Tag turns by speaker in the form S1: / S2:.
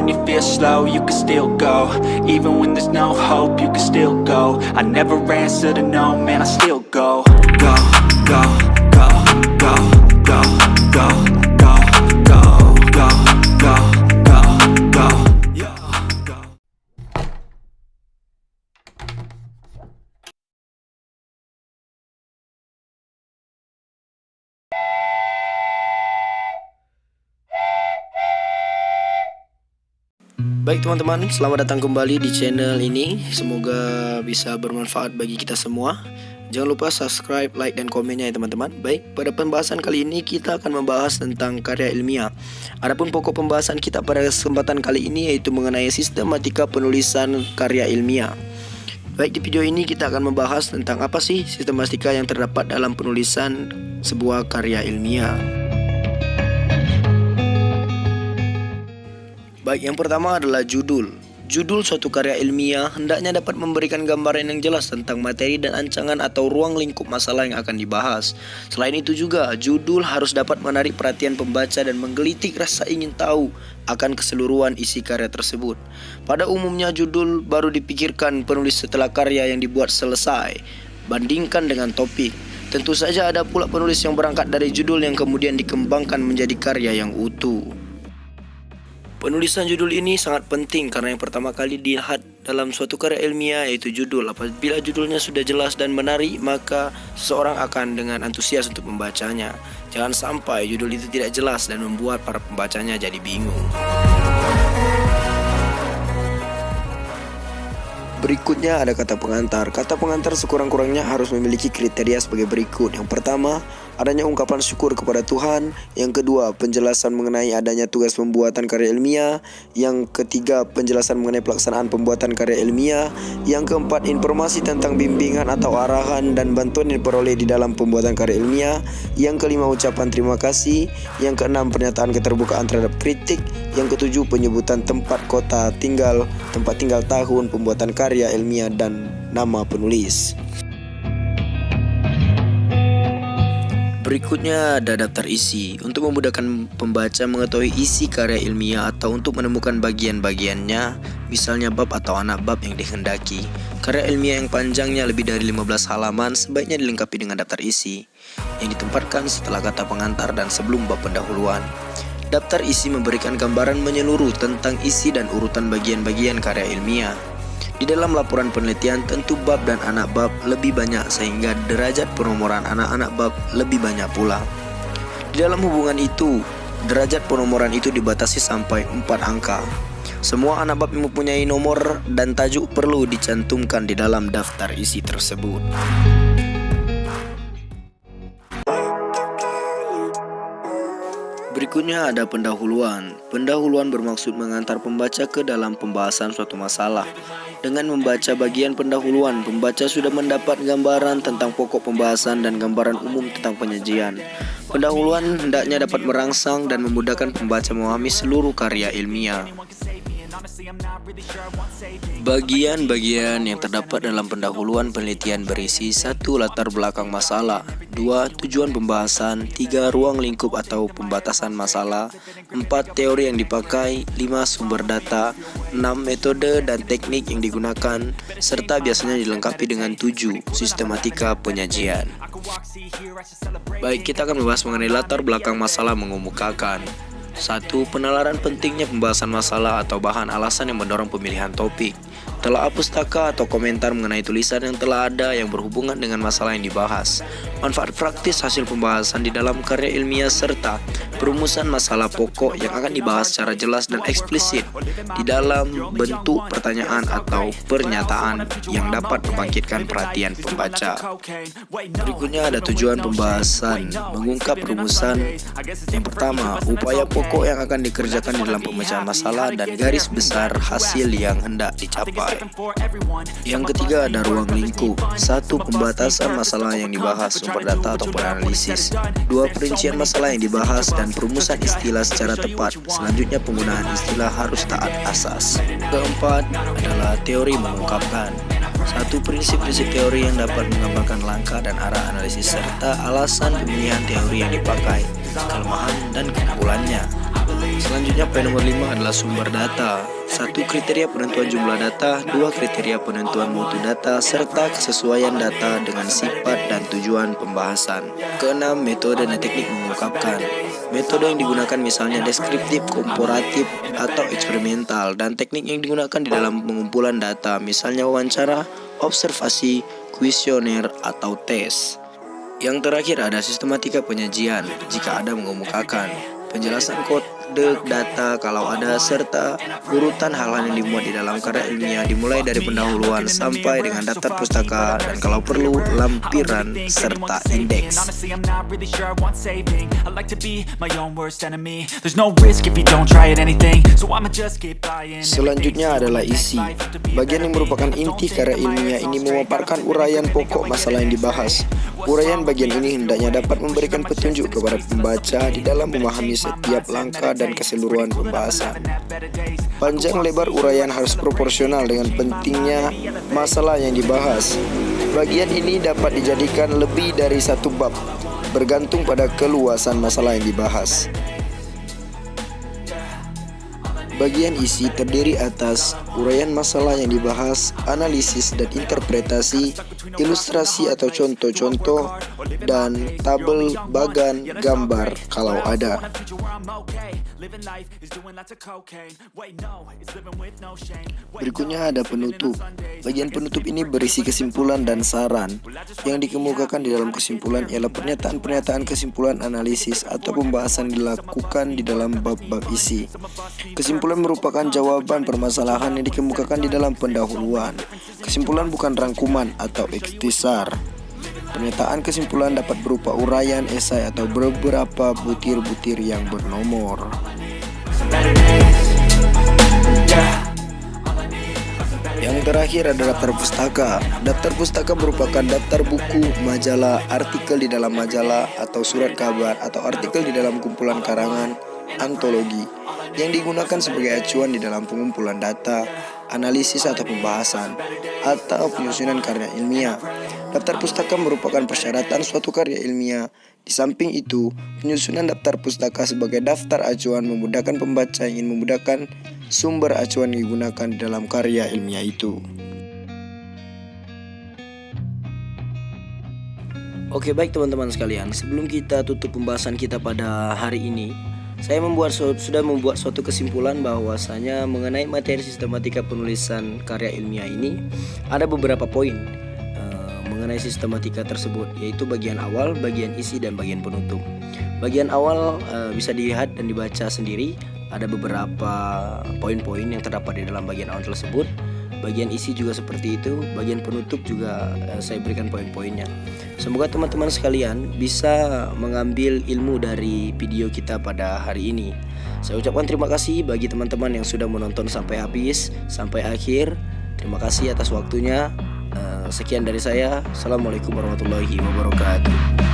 S1: when you feel slow, you can still go. Even when there's no hope, you can still go. I never answer to no, man, I still go. Go, go, go, go, go, go, go, go, go, go, go, go, go.
S2: Baik teman-teman, selamat datang kembali di channel ini. Semoga bisa bermanfaat bagi kita semua. Jangan lupa subscribe, like, dan komennya ya teman-teman. Baik, pada pembahasan kali ini kita akan membahas tentang karya ilmiah. Adapun pokok pembahasan kita pada kesempatan kali ini yaitu mengenai sistematika penulisan karya ilmiah. Baik, di video ini kita akan membahas tentang apa sih sistematika yang terdapat dalam penulisan sebuah karya ilmiah. Baik, yang pertama adalah judul. Judul suatu karya ilmiah hendaknya dapat memberikan gambaran yang jelas tentang materi dan ancangan atau ruang lingkup masalah yang akan dibahas. Selain itu juga, judul harus dapat menarik perhatian pembaca dan menggelitik rasa ingin tahu akan keseluruhan isi karya tersebut. Pada umumnya judul baru dipikirkan penulis setelah karya yang dibuat selesai, bandingkan dengan topik. Tentu saja ada pula penulis yang berangkat dari judul yang kemudian dikembangkan menjadi karya yang utuh. Penulisan judul ini sangat penting karena yang pertama kali dilihat dalam suatu karya ilmiah yaitu judul. Apabila judulnya sudah jelas dan menarik, maka seseorang akan dengan antusias untuk membacanya. Jangan sampai judul itu tidak jelas dan membuat para pembacanya jadi bingung. Berikutnya ada kata pengantar. Kata pengantar sekurang-kurangnya harus memiliki kriteria sebagai berikut. Yang pertama, adanya ungkapan syukur kepada Tuhan. Yang kedua, penjelasan mengenai adanya tugas pembuatan karya ilmiah. Yang ketiga, penjelasan mengenai pelaksanaan pembuatan karya ilmiah. Yang keempat, informasi tentang bimbingan atau arahan dan bantuan yang diperoleh di dalam pembuatan karya ilmiah. Yang kelima, ucapan terima kasih. Yang keenam, pernyataan keterbukaan terhadap kritik. Yang ketujuh, penyebutan tempat tempat tinggal tahun pembuatan karya ilmiah dan nama penulis. Berikutnya ada daftar isi. Untuk memudahkan pembaca mengetahui isi karya ilmiah atau untuk menemukan bagian-bagiannya, misalnya bab atau anak bab yang dikehendaki. Karya ilmiah yang panjangnya lebih dari 15 halaman sebaiknya dilengkapi dengan daftar isi yang ditempatkan setelah kata pengantar dan sebelum bab pendahuluan. Daftar isi memberikan gambaran menyeluruh tentang isi dan urutan bagian-bagian karya ilmiah. Di dalam laporan penelitian tentu bab dan anak bab lebih banyak sehingga derajat penomoran anak-anak bab lebih banyak pula. Di dalam hubungan itu, derajat penomoran itu dibatasi sampai 4 angka. Semua anak bab yang mempunyai nomor dan tajuk perlu dicantumkan di dalam daftar isi tersebut. Berikutnya ada pendahuluan. Pendahuluan bermaksud mengantar pembaca ke dalam pembahasan suatu masalah. Dengan membaca bagian pendahuluan, pembaca sudah mendapat gambaran tentang pokok pembahasan dan gambaran umum tentang penyajian. Pendahuluan hendaknya dapat merangsang dan memudahkan pembaca memahami seluruh karya ilmiah. Bagian-bagian yang terdapat dalam pendahuluan penelitian berisi 1. Latar belakang masalah, 2. Tujuan pembahasan, 3. Ruang lingkup atau pembatasan masalah, 4. Teori yang dipakai, 5. Sumber data, 6. Metode dan teknik yang digunakan, serta biasanya dilengkapi dengan 7. Sistematika penyajian. Baik, kita akan membahas mengenai latar belakang masalah mengemukakan 1. Penalaran pentingnya pembahasan masalah atau bahan alasan yang mendorong pemilihan topik. Telaah pustaka atau komentar mengenai tulisan yang telah ada yang berhubungan dengan masalah yang dibahas. Manfaat praktis hasil pembahasan di dalam karya ilmiah serta perumusan masalah pokok yang akan dibahas secara jelas dan eksplisit di dalam bentuk pertanyaan atau pernyataan yang dapat membangkitkan perhatian pembaca. Berikutnya ada tujuan pembahasan, mengungkap rumusan. Yang pertama, upaya pokok yang akan dikerjakan di dalam pemecahan masalah dan garis besar hasil yang hendak dicapai. Yang ketiga ada ruang lingkup. 1. Pembatasan masalah yang dibahas, sumber data ataupun analisis. 2. Perincian masalah yang dibahas dan perumusan istilah secara tepat. Selanjutnya penggunaan istilah harus taat asas. Keempat adalah teori mengungkapkan. 1. Prinsip-prinsip teori yang dapat menggambarkan langkah dan arah analisis serta alasan pemilihan teori yang dipakai, kelemahan dan keunggulannya. Selanjutnya poin nomor 5 adalah sumber data. 1 kriteria penentuan jumlah data, 2 kriteria penentuan mutu data, serta kesesuaian data dengan sifat dan tujuan pembahasan. Keenam, metode dan teknik mengungkapkan. Metode yang digunakan misalnya deskriptif, komparatif, atau eksperimental, dan teknik yang digunakan di dalam pengumpulan data misalnya wawancara, observasi, kuesioner, atau tes. Yang terakhir ada sistematika penyajian jika ada mengemukakan, penjelasan kode data kalau ada, serta urutan hal-hal yang dimuat di dalam karya ilmiah dimulai dari pendahuluan sampai dengan daftar pustaka dan kalau perlu lampiran serta indeks. Selanjutnya adalah isi. Bagian yang merupakan inti karya ilmiah ini memaparkan uraian pokok masalah yang dibahas. Uraian bagian ini hendaknya dapat memberikan petunjuk kepada pembaca di dalam memahami setiap langkah dan keseluruhan pembahasan. Panjang lebar uraian harus proporsional dengan pentingnya masalah yang dibahas. Bagian ini dapat dijadikan lebih dari satu bab, bergantung pada keluasan masalah yang dibahas. Bagian isi terdiri atas uraian masalah yang dibahas, analisis dan interpretasi, ilustrasi atau contoh-contoh, dan tabel bagan gambar kalau ada. Berikutnya ada penutup. Bagian penutup ini berisi kesimpulan dan saran. Yang dikemukakan di dalam kesimpulan ialah pernyataan-pernyataan kesimpulan analisis atau pembahasan dilakukan di dalam bab-bab isi. Kesimpulan merupakan jawaban permasalahan yang dikemukakan di dalam pendahuluan. Kesimpulan bukan rangkuman atau ikhtisar. Pernyataan kesimpulan dapat berupa uraian, esai, atau beberapa butir-butir yang bernomor. Yang terakhir ada daftar pustaka. Daftar pustaka merupakan daftar buku, majalah, artikel di dalam majalah, atau surat kabar, atau artikel di dalam kumpulan karangan, antologi, yang digunakan sebagai acuan di dalam pengumpulan data, analisis atau pembahasan, atau penyusunan karya ilmiah. Daftar pustaka merupakan persyaratan suatu karya ilmiah. Di samping itu, penyusunan daftar pustaka sebagai daftar acuan memudahkan pembaca yang ingin memudahkan sumber acuan yang digunakan di dalam karya ilmiah itu. Oke, baik teman-teman sekalian, sebelum kita tutup pembahasan kita pada hari ini, saya sudah membuat suatu kesimpulan bahwasanya mengenai materi sistematika penulisan karya ilmiah ini ada beberapa poin mengenai sistematika tersebut, yaitu bagian awal, bagian isi, dan bagian penutup. Bagian awal bisa dilihat dan dibaca sendiri, ada beberapa poin-poin yang terdapat di dalam bagian awal tersebut. Bagian isi juga seperti itu, bagian penutup juga saya berikan poin-poinnya. Semoga teman-teman sekalian bisa mengambil ilmu dari video kita pada hari ini. Saya ucapkan terima kasih bagi teman-teman yang sudah menonton sampai habis, sampai akhir. Terima kasih atas waktunya. Sekian dari saya. Assalamualaikum warahmatullahi wabarakatuh.